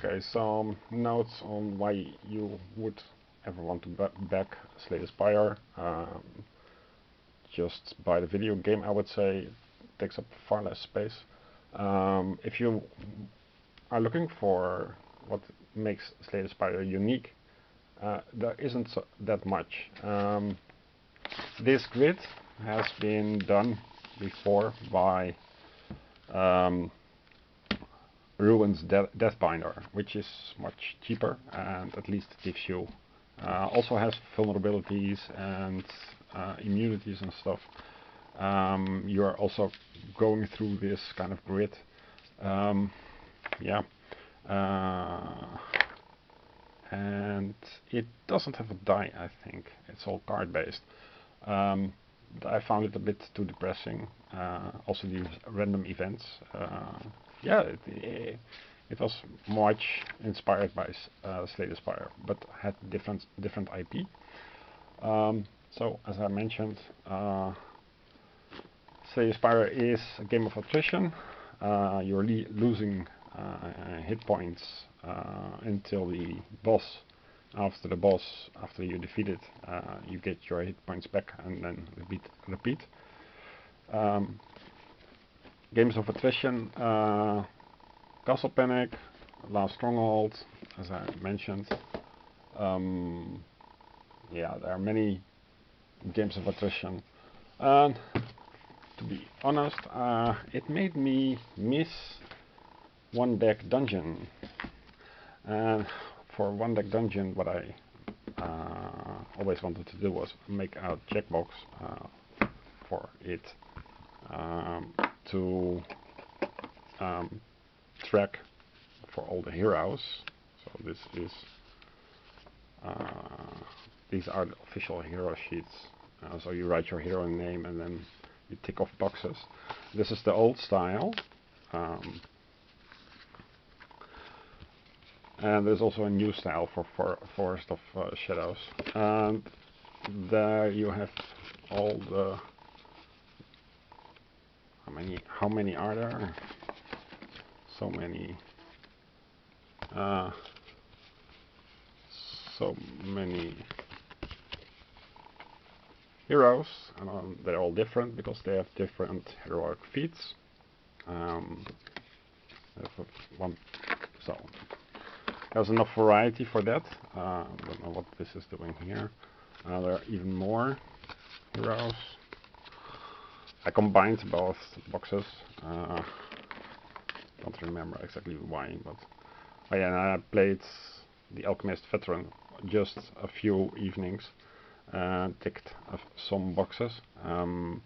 Okay, some notes on why you would ever want to back Slay the Spire. Just by the video game, I would say it takes up far less space. If you are looking for what makes Slay the Spire unique, there isn't that much. This grid has been done before by Ruin's Deathbinder, which is much cheaper and at least gives you also has vulnerabilities and immunities and stuff. You are also going through this kind of grid. Yeah, and it doesn't have a die. I think it's all card based. I found it a bit too depressing. Also these random events. Yeah, it was much inspired by Slay the Spire, but had different IP. So as I mentioned, Slay the Spire is a game of attrition. You're losing hit points until the boss. After you defeat it, you get your hit points back and then repeat. Games of attrition, Castle Panic, Last Stronghold, as I mentioned. Yeah, there are many games of attrition. And to be honest, it made me miss One Deck Dungeon. And for One Deck Dungeon, what I always wanted to do was make a checkbox for it to track for all the heroes. So this is these are the official hero sheets. So you write your hero name and then you tick off boxes. This is the old style. And there's also a new style for Forest of Shadows. And there you have all the... How many are there? So many. So many heroes, and they're all different because they have different heroic feats. So there's enough variety for that. I don't know what this is doing here. There are even more heroes. I combined both boxes. Don't remember exactly why, but oh yeah, and I played the Alchemist Veteran just a few evenings. Ticked some boxes, and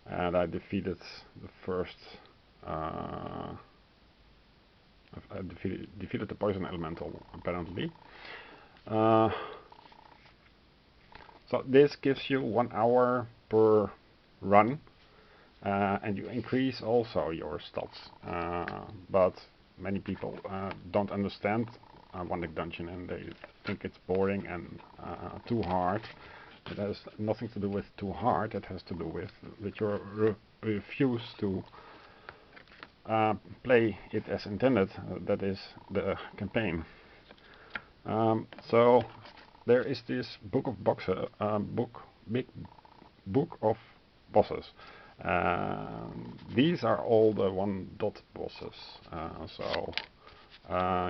I defeated the first. I defeated the poison elemental apparently. So this gives you 1 hour per run, and you increase also your stats. But many people don't understand One Deck Dungeon, and they think it's boring and too hard. It has nothing to do with too hard. It has to do with that you refuse to play it as intended. That is the campaign. So there is this book of boxes, big book of bosses. These are all the 1-dot bosses. So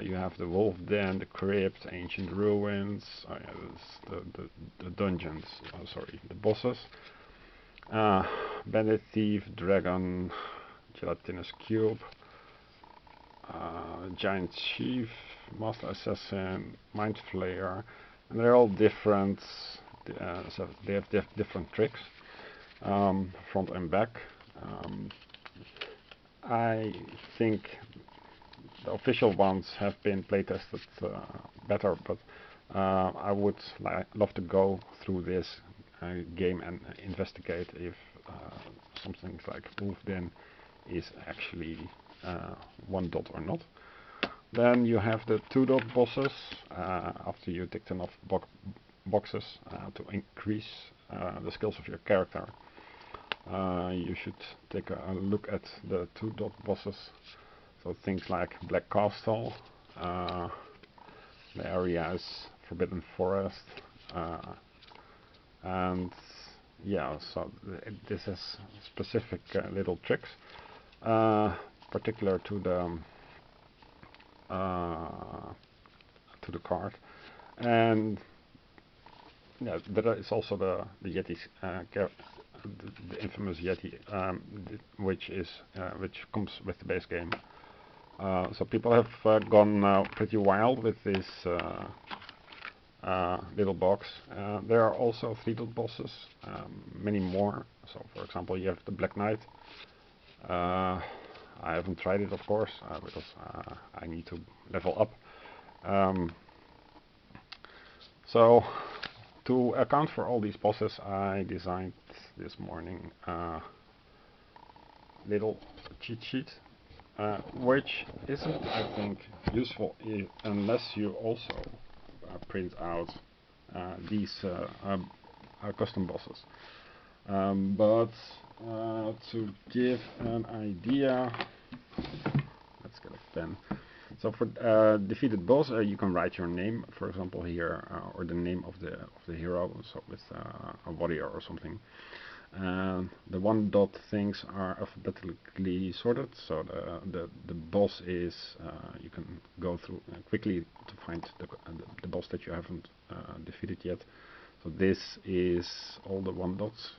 you have the Wolf Den, the Crypt, Ancient Ruins, the dungeons, sorry, the bosses. Bandit Thief, Dragon, Gelatinous Cube, Giant Chief, Master Assassin, Mind Flayer, and they're all different, so they have different tricks, front and back. I think the official ones have been playtested better, but I would love to go through this game and investigate if something like Wolf Den is actually 1-dot or not. Then you have the 2-dot bosses after you ticked enough boxes to increase the skills of your character. You should take a look at the 2-dot bosses. So things like Black Castle, The area is Forbidden Forest, and yeah, so this has specific little tricks, particular to the card, and yeah, there is also the Yeti, the infamous Yeti, which comes with the base game. So people have gone pretty wild with this little box. There are also 3 dot bosses, many more. So for example, you have the Black Knight. I haven't tried it, of course, because I need to level up. So to account for all these bosses, I designed this morning a little cheat sheet, which isn't, I think, useful unless you also print out these custom bosses. But to give an idea, let's get a pen. So for defeated boss, you can write your name, for example, here, or the name of the hero, so with a warrior or something. The 1 dot things are alphabetically sorted, so the boss is you can go through quickly to find the boss that you haven't defeated yet. So this is all the 1 dots,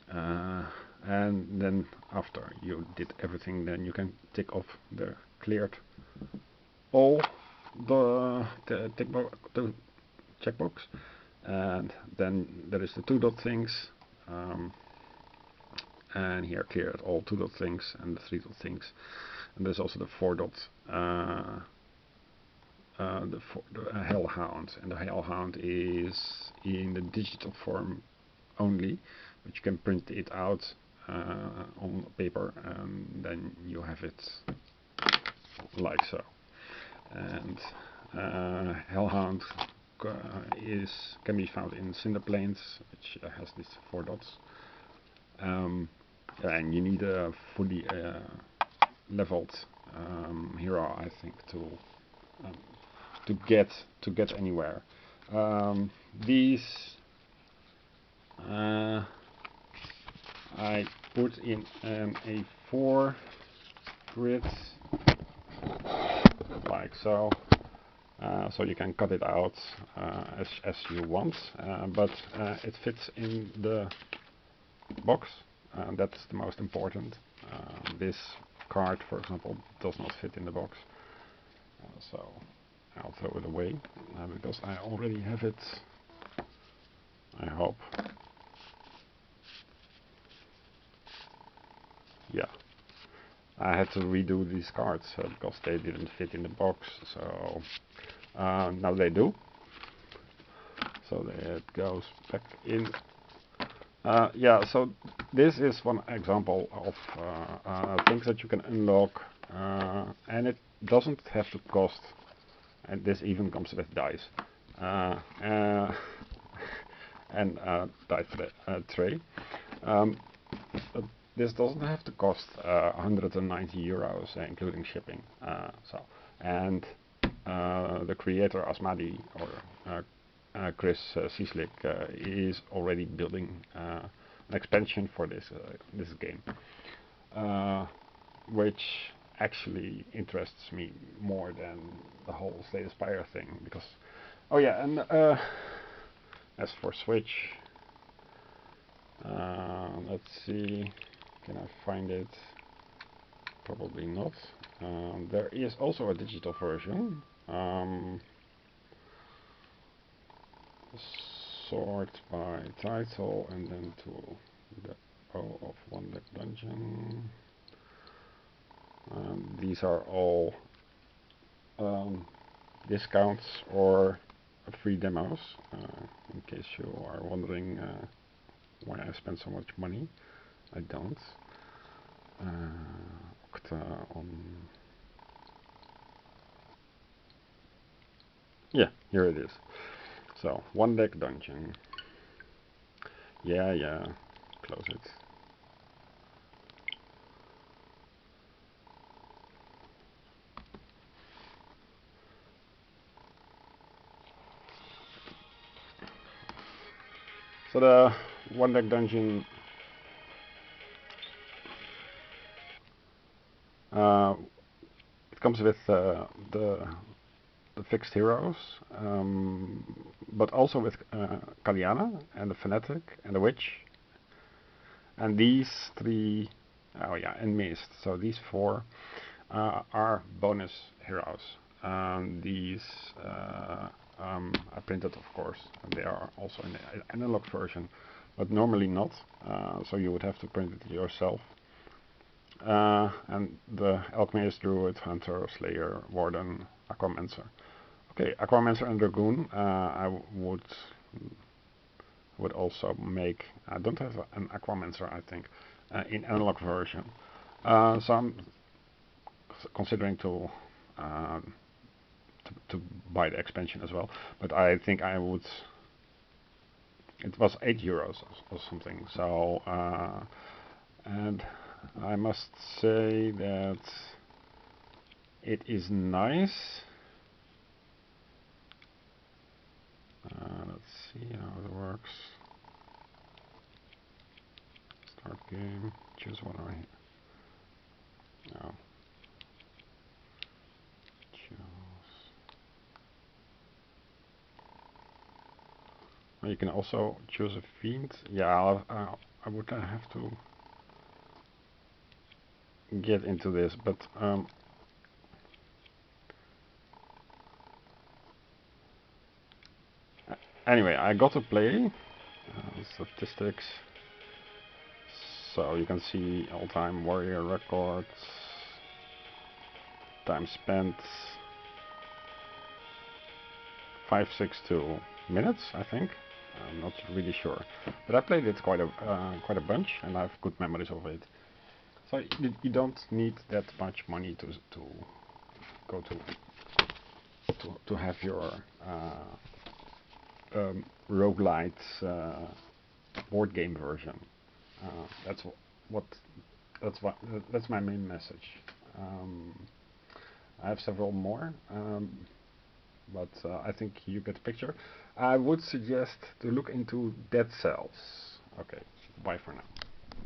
and then after you did everything, then you can tick off the cleared all the checkbox, and then there is the 2 dot things. And here cleared all 2 dot things and the 3 dot things, and there's also the 4 dot the Hellhound, and the Hellhound is in the digital form only, but you can print it out on paper, and then you have it like so. And Hellhound can be found in Cinder Plains, which has these 4 dots. And you need a fully leveled hero, I think, to get anywhere. These I put in an A4 grid like so. So you can cut it out as you want, but it fits in the box. That's the most important. This card, for example, does not fit in the box, so I'll throw it away because I already have it, I hope. Yeah, I had to redo these cards because they didn't fit in the box, so now they do. So it goes back in. Yeah, so this is one example of things that you can unlock, and it doesn't have to cost, and this even comes with dice, and dice tray. But this doesn't have to cost 190 euros, including shipping. And the creator Asmadi, or Chris Cieslik, is already building an expansion for this game, which actually interests me more than the whole Slay the Spire thing. Because, oh yeah, and as for Switch, let's see, can I find it? Probably not. There is also a digital version. Sort by title and then to the O of One Deck Dungeon. These are all discounts or free demos, in case you are wondering why I spend so much money. I don't. Yeah, here it is. So, One Deck Dungeon. Yeah, close it. So the one deck dungeon it comes with the fixed heroes, but also with Kaliana and the Fanatic and the Witch, and these three, oh yeah, and Mist. So these four are bonus heroes. These I printed, of course, and they are also in the analog version, but normally not. So you would have to print it yourself. And the Alchemist, Druid, Hunter, Slayer, Warden, Aquamancer. Okay, Aquamancer and Dragoon. I would also make. I don't have an Aquamancer, I think, in analog version. So I'm considering to buy the expansion as well, but I think I would. It was €8 or something. So and I must say that it is nice. Let's see how it works. Start game. Choose one right. No. Choose. You can also choose a fiend. Yeah, I would have to get into this, but anyway, I got to play statistics, so you can see all-time warrior records, time spent 562 minutes, I think. I'm not really sure, but I played it quite a bunch, and I have good memories of it. So you don't need that much money to go to have your roguelite board game version. That's my main message. I have several more, but I think you get the picture. I would suggest to look into Dead Cells. Okay, bye for now.